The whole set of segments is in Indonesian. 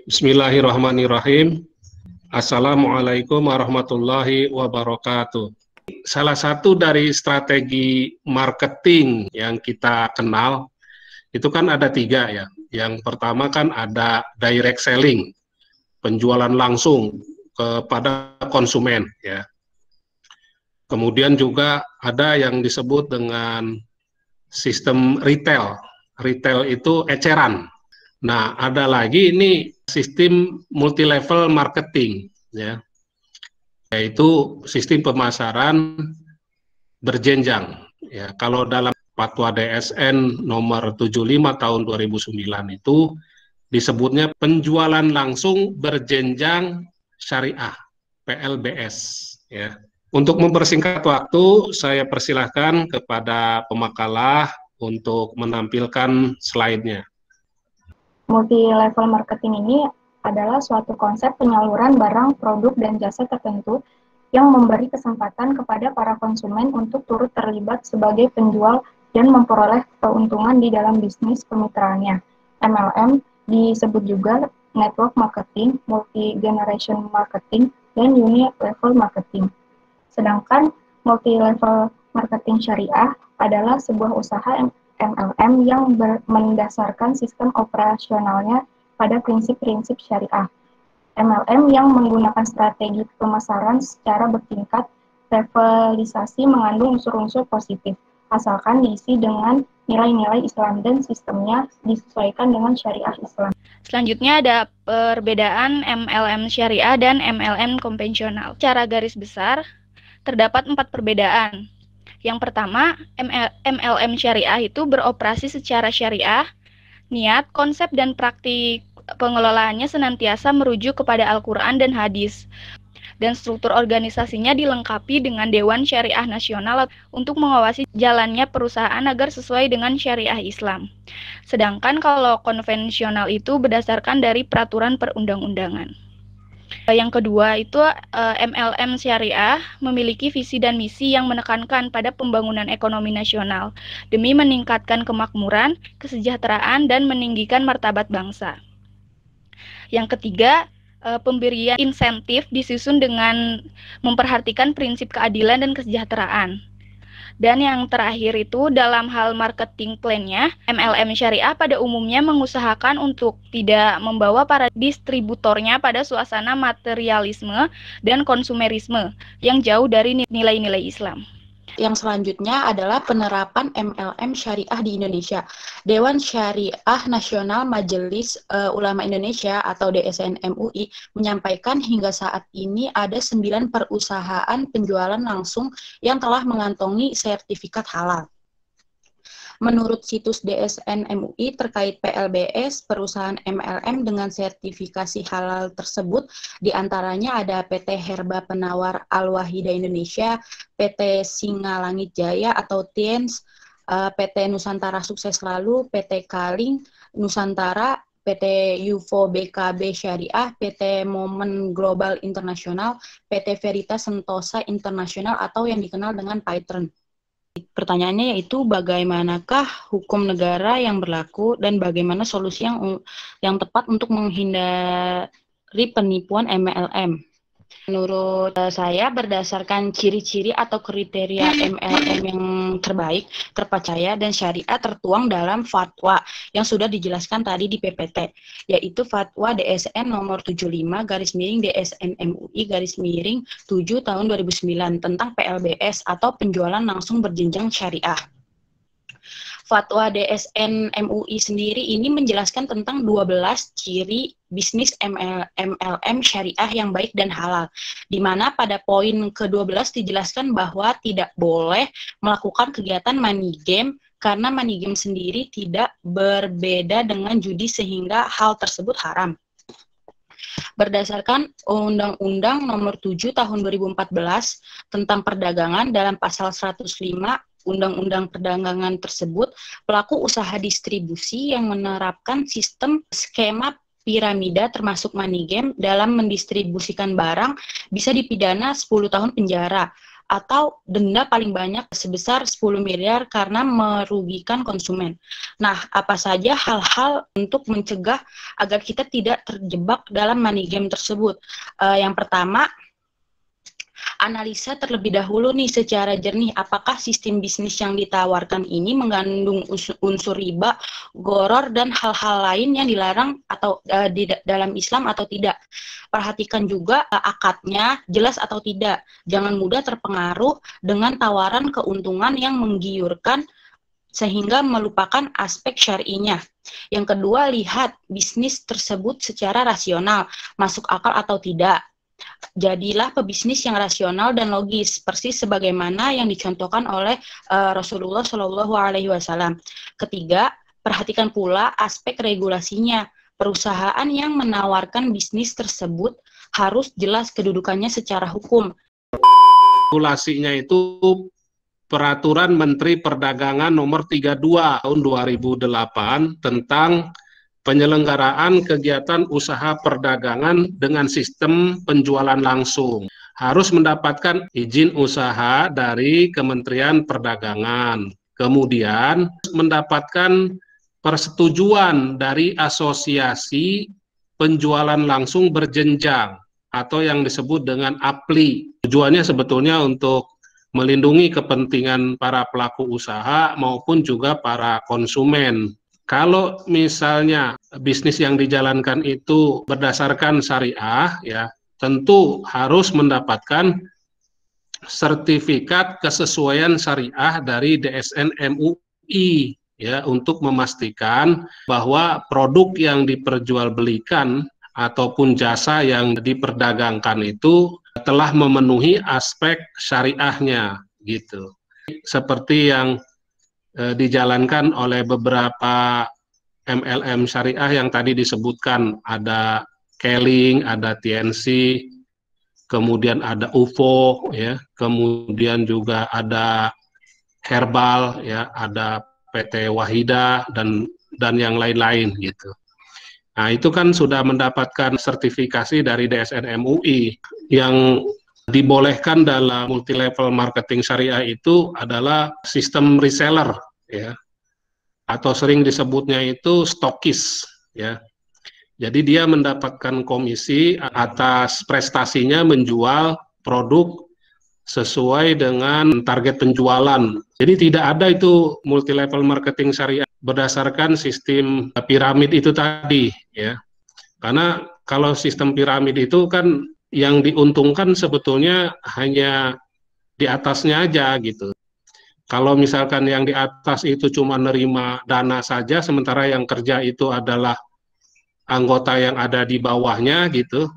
Bismillahirrahmanirrahim. Assalamualaikum warahmatullahi wabarakatuh. Salah satu dari strategi marketing yang kita kenal itu kan ada 3 ya. Yang pertama kan ada direct selling, penjualan langsung kepada konsumen ya. Kemudian juga ada yang disebut dengan sistem retail. Retail itu eceran. Nah, ada lagi ini sistem multi-level marketing, ya, yaitu sistem pemasaran berjenjang. Ya, kalau dalam Fatwa DSN nomor 75 tahun 2009 itu disebutnya penjualan langsung berjenjang syariah, PLBS. Ya. Untuk mempersingkat waktu, saya persilahkan kepada pemakalah untuk menampilkan slide-nya. Multi-level marketing ini adalah suatu konsep penyaluran barang, produk, dan jasa tertentu yang memberi kesempatan kepada para konsumen untuk turut terlibat sebagai penjual dan memperoleh keuntungan di dalam bisnis kemitraannya. MLM disebut juga network marketing, multi-generation marketing, dan uni-level marketing. Sedangkan multi-level marketing syariah adalah sebuah usaha MLM yang mendasarkan sistem operasionalnya pada prinsip-prinsip syariah. MLM yang menggunakan strategi pemasaran secara bertingkat, levelisasi mengandung unsur-unsur positif, asalkan diisi dengan nilai-nilai Islam dan sistemnya disesuaikan dengan syariah Islam. Selanjutnya ada perbedaan MLM syariah dan MLM konvensional. Secara garis besar, terdapat 4 perbedaan. Yang pertama, MLM syariah itu beroperasi secara syariah, niat, konsep, dan praktik pengelolaannya senantiasa merujuk kepada Al-Quran dan hadis. Dan struktur organisasinya dilengkapi dengan Dewan Syariah Nasional untuk mengawasi jalannya perusahaan agar sesuai dengan syariah Islam. Sedangkan kalau konvensional itu berdasarkan dari peraturan perundang-undangan. Yang kedua itu MLM syariah memiliki visi dan misi yang menekankan pada pembangunan ekonomi nasional demi meningkatkan kemakmuran, kesejahteraan, dan meninggikan martabat bangsa. Yang ketiga, pemberian insentif disusun dengan memperhatikan prinsip keadilan dan kesejahteraan. Dan yang terakhir itu dalam hal marketing plan-nya, MLM syariah pada umumnya mengusahakan untuk tidak membawa para distributornya pada suasana materialisme dan konsumerisme yang jauh dari nilai-nilai Islam. Yang selanjutnya adalah penerapan MLM syariah di Indonesia. Dewan Syariah Nasional Majelis Ulama Indonesia atau DSN MUI menyampaikan hingga saat ini ada 9 perusahaan penjualan langsung yang telah mengantongi sertifikat halal. Menurut situs DSN MUI terkait PLBS, perusahaan MLM dengan sertifikasi halal tersebut diantaranya ada PT Herba Penawar Al-Wahida Indonesia, PT Singalangit Jaya atau TIENS, PT Nusantara Sukses Lalu, PT Kaling Nusantara, PT UFO BKB Syariah, PT Momen Global Internasional, PT Veritas Sentosa Internasional atau yang dikenal dengan Python. Pertanyaannya yaitu bagaimanakah hukum negara yang berlaku dan bagaimana solusi yang tepat untuk menghindari penipuan MLM. Menurut saya berdasarkan ciri-ciri atau kriteria MLM yang terbaik, terpercaya, dan syariah tertuang dalam fatwa yang sudah dijelaskan tadi di PPT, yaitu Fatwa DSN nomor 75/DSN MUI/7 tahun 2009 tentang PLBS atau penjualan langsung berjenjang syariah. Fatwa DSN MUI sendiri ini menjelaskan tentang 12 ciri bisnis MLM syariah yang baik dan halal, di mana pada poin ke-12 dijelaskan bahwa tidak boleh melakukan kegiatan money game karena money game sendiri tidak berbeda dengan judi sehingga hal tersebut haram. Berdasarkan Undang-Undang Nomor 7 Tahun 2014 tentang perdagangan dalam pasal 105 Undang-Undang Perdagangan tersebut, pelaku usaha distribusi yang menerapkan sistem skema piramida termasuk money game dalam mendistribusikan barang bisa dipidana 10 tahun penjara atau denda paling banyak sebesar 10 miliar karena merugikan konsumen. Nah, apa saja hal-hal untuk mencegah agar kita tidak terjebak dalam money game tersebut? Yang pertama, analisa terlebih dahulu nih secara jernih apakah sistem bisnis yang ditawarkan ini mengandung unsur riba, gharar, dan hal-hal lain yang dilarang atau di dalam Islam atau tidak. Perhatikan juga akadnya jelas atau tidak. Jangan mudah terpengaruh dengan tawaran keuntungan yang menggiurkan sehingga melupakan aspek syar'inya. Yang kedua, lihat bisnis tersebut secara rasional, masuk akal atau tidak. Jadilah pebisnis yang rasional dan logis, persis sebagaimana yang dicontohkan oleh Rasulullah Shallallahu Alaihi Wasallam. Ketiga, perhatikan pula aspek regulasinya. Perusahaan yang menawarkan bisnis tersebut harus jelas kedudukannya secara hukum. Regulasinya itu Peraturan Menteri Perdagangan Nomor 32 Tahun 2008 tentang penyelenggaraan kegiatan usaha perdagangan dengan sistem penjualan langsung. Harus mendapatkan izin usaha dari Kementerian Perdagangan. Kemudian mendapatkan persetujuan dari Asosiasi Penjualan Langsung Berjenjang atau yang disebut dengan APLI. Tujuannya sebetulnya untuk melindungi kepentingan para pelaku usaha maupun juga para konsumen. Kalau misalnya bisnis yang dijalankan itu berdasarkan syariah, ya tentu harus mendapatkan sertifikat kesesuaian syariah dari DSN MUI, ya, untuk memastikan bahwa produk yang diperjualbelikan ataupun jasa yang diperdagangkan itu telah memenuhi aspek syariahnya, gitu. Seperti yang dijalankan oleh beberapa MLM syariah yang tadi disebutkan, ada Keling, ada TNC, kemudian ada UFO, ya, kemudian juga ada Herbal, ya, ada PT Wahida dan yang lain-lain gitu. Nah, itu kan sudah mendapatkan sertifikasi dari DSN MUI. Yang dibolehkan dalam multi level marketing syariah itu adalah sistem reseller, ya, atau sering disebutnya itu stokis, ya. Jadi dia mendapatkan komisi atas prestasinya menjual produk sesuai dengan target penjualan. Jadi tidak ada itu multi level marketing syariah berdasarkan sistem piramid itu tadi, ya. Karena kalau sistem piramid itu kan yang diuntungkan sebetulnya hanya di atasnya aja gitu. Kalau misalkan yang di atas itu cuma nerima dana saja, sementara yang kerja itu adalah anggota yang ada di bawahnya gitu.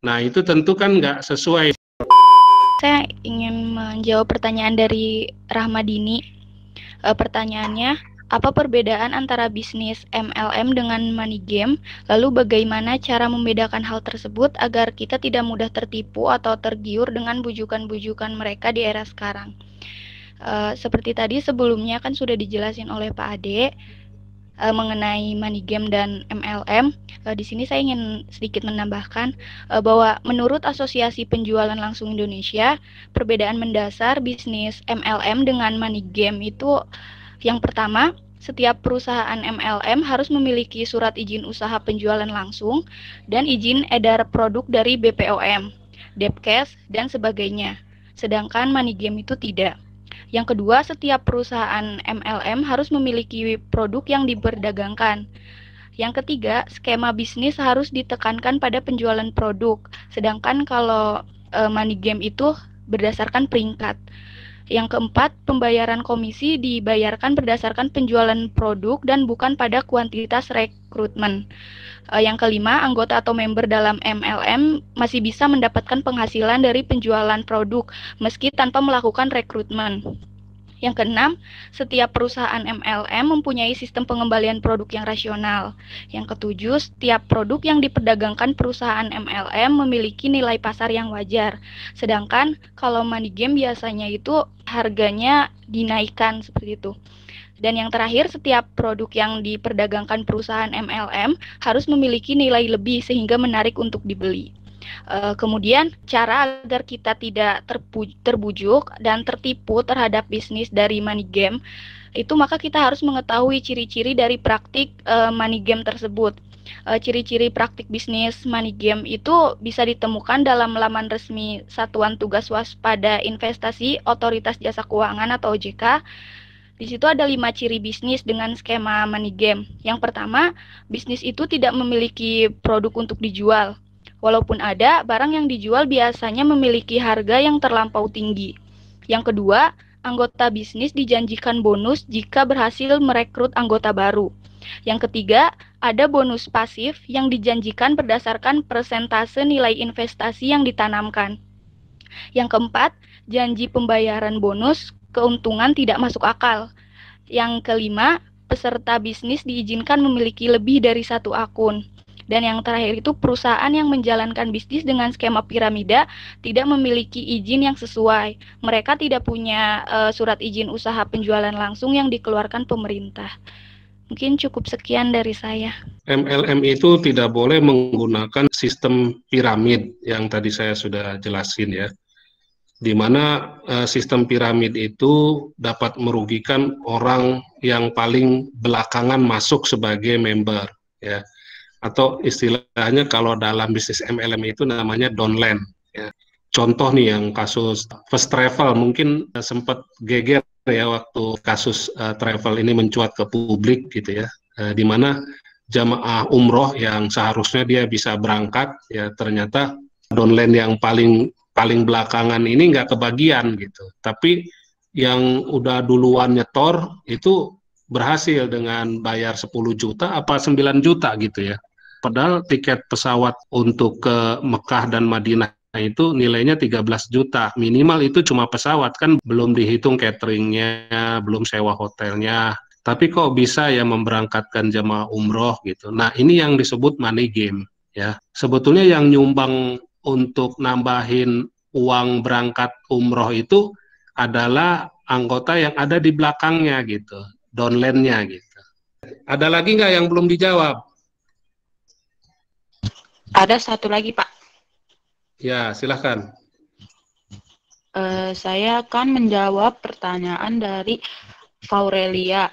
Nah, itu tentu kan nggak sesuai. Saya ingin menjawab pertanyaan dari Rahmadini. Pertanyaannya, apa perbedaan antara bisnis MLM dengan money game? Lalu bagaimana cara membedakan hal tersebut agar kita tidak mudah tertipu atau tergiur dengan bujukan-bujukan mereka di era sekarang? Seperti tadi sebelumnya kan sudah dijelasin oleh Pak Ade mengenai money game dan MLM. Di sini saya ingin sedikit menambahkan bahwa menurut Asosiasi Penjualan Langsung Indonesia, perbedaan mendasar bisnis MLM dengan money game itu yang pertama, setiap perusahaan MLM harus memiliki surat izin usaha penjualan langsung dan izin edar produk dari BPOM, Depkes, dan sebagainya. Sedangkan money game itu tidak. Yang kedua, setiap perusahaan MLM harus memiliki produk yang diperdagangkan. Yang ketiga, skema bisnis harus ditekankan pada penjualan produk. Sedangkan kalau money game itu berdasarkan peringkat. Yang keempat, pembayaran komisi dibayarkan berdasarkan penjualan produk dan bukan pada kuantitas rekrutmen. Yang kelima, anggota atau member dalam MLM masih bisa mendapatkan penghasilan dari penjualan produk meski tanpa melakukan rekrutmen. Yang keenam, setiap perusahaan MLM mempunyai sistem pengembalian produk yang rasional. Yang ketujuh, setiap produk yang diperdagangkan perusahaan MLM memiliki nilai pasar yang wajar. Sedangkan kalau money game biasanya itu harganya dinaikkan seperti itu. Dan yang terakhir, setiap produk yang diperdagangkan perusahaan MLM harus memiliki nilai lebih sehingga menarik untuk dibeli. Kemudian cara agar kita tidak terbujuk dan tertipu terhadap bisnis dari money game itu, maka kita harus mengetahui ciri-ciri dari praktik money game tersebut. Ciri-ciri praktik bisnis money game itu bisa ditemukan dalam laman resmi Satuan Tugas Waspada Investasi Otoritas Jasa Keuangan atau OJK. Di situ ada 5 ciri bisnis dengan skema money game. Yang pertama, bisnis itu tidak memiliki produk untuk dijual. Walaupun ada, barang yang dijual biasanya memiliki harga yang terlampau tinggi. Yang kedua, anggota bisnis dijanjikan bonus jika berhasil merekrut anggota baru. Yang ketiga, ada bonus pasif yang dijanjikan berdasarkan persentase nilai investasi yang ditanamkan. Yang keempat, janji pembayaran bonus keuntungan tidak masuk akal. Yang kelima, peserta bisnis diizinkan memiliki lebih dari 1 akun. Dan yang terakhir itu, perusahaan yang menjalankan bisnis dengan skema piramida tidak memiliki izin yang sesuai. Mereka tidak punya surat izin usaha penjualan langsung yang dikeluarkan pemerintah. Mungkin cukup sekian dari saya. MLM itu tidak boleh menggunakan sistem piramid yang tadi saya sudah jelasin ya. Di mana sistem piramid itu dapat merugikan orang yang paling belakangan masuk sebagai member ya. Atau istilahnya kalau dalam bisnis MLM itu namanya downline ya. Contoh nih yang kasus First Travel mungkin sempat geger ya waktu kasus travel ini mencuat ke publik gitu ya, di mana jamaah umroh yang seharusnya dia bisa berangkat ya ternyata downline yang paling belakangan ini nggak kebagian gitu, tapi yang udah duluan nyetor itu berhasil dengan bayar 10 juta apa 9 juta gitu ya, padahal tiket pesawat untuk ke Mekah dan Madinah itu nilainya 13 juta, minimal itu cuma pesawat kan, belum dihitung cateringnya, belum sewa hotelnya, tapi kok bisa ya memberangkatkan jamaah umroh gitu. Nah ini yang disebut money game ya, sebetulnya yang nyumbang untuk nambahin uang berangkat umroh itu adalah anggota yang ada di belakangnya gitu, downline-nya gitu. Ada lagi nggak yang belum dijawab? Ada satu lagi Pak. Ya, silahkan. Saya akan menjawab pertanyaan dari Faurelia.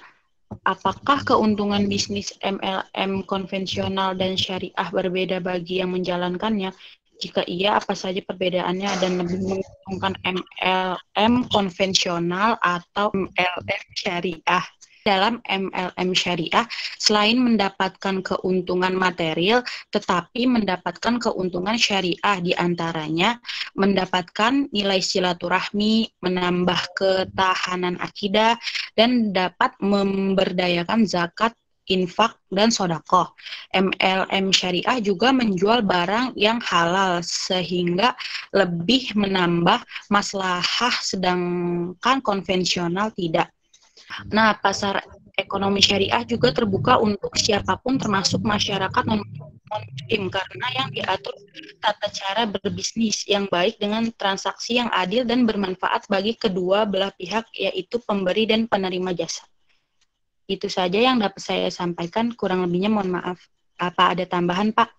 Apakah keuntungan bisnis MLM konvensional dan syariah berbeda bagi yang menjalankannya? Jika iya, apa saja perbedaannya dan lebih menguntungkan MLM konvensional atau MLM syariah? Dalam MLM syariah, selain mendapatkan keuntungan material, tetapi mendapatkan keuntungan syariah, diantaranya mendapatkan nilai silaturahmi, menambah ketahanan akidah, dan dapat memberdayakan zakat, infak, dan sodakoh. MLM syariah juga menjual barang yang halal, sehingga lebih menambah maslahah, sedangkan konvensional tidak. Nah, pasar ekonomi syariah juga terbuka untuk siapapun termasuk masyarakat non-muslim karena yang diatur tata cara berbisnis yang baik dengan transaksi yang adil dan bermanfaat bagi kedua belah pihak, yaitu pemberi dan penerima jasa. Itu saja yang dapat saya sampaikan, kurang lebihnya mohon maaf. Apa ada tambahan, Pak?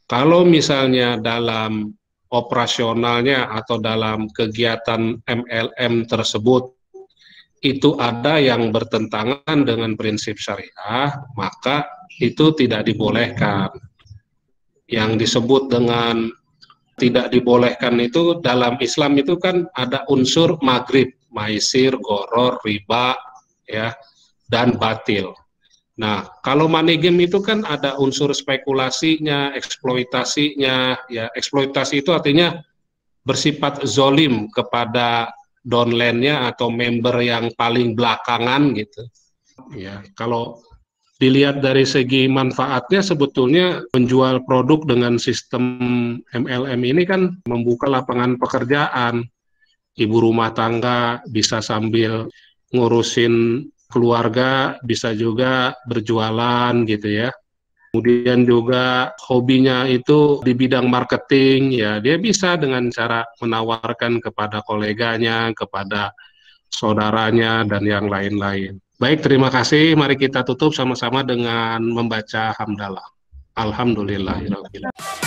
Kalau misalnya dalam operasionalnya atau dalam kegiatan MLM tersebut itu ada yang bertentangan dengan prinsip syariah, maka itu tidak dibolehkan. Yang disebut dengan tidak dibolehkan itu dalam Islam itu kan ada unsur maghrib, maisir, goror, riba, ya, dan batil. Nah, kalau money game itu kan ada unsur spekulasinya, eksploitasinya, ya eksploitasi itu artinya bersifat zolim kepada downline-nya atau member yang paling belakangan gitu. Ya, kalau dilihat dari segi manfaatnya sebetulnya menjual produk dengan sistem MLM ini kan membuka lapangan pekerjaan. Ibu rumah tangga bisa sambil ngurusin keluarga, bisa juga berjualan gitu ya. Kemudian juga hobinya itu di bidang marketing, ya dia bisa dengan cara menawarkan kepada koleganya, kepada saudaranya, dan yang lain-lain. Baik, terima kasih. Mari kita tutup sama-sama dengan membaca hamdalah. Alhamdulillahirabbil alamin.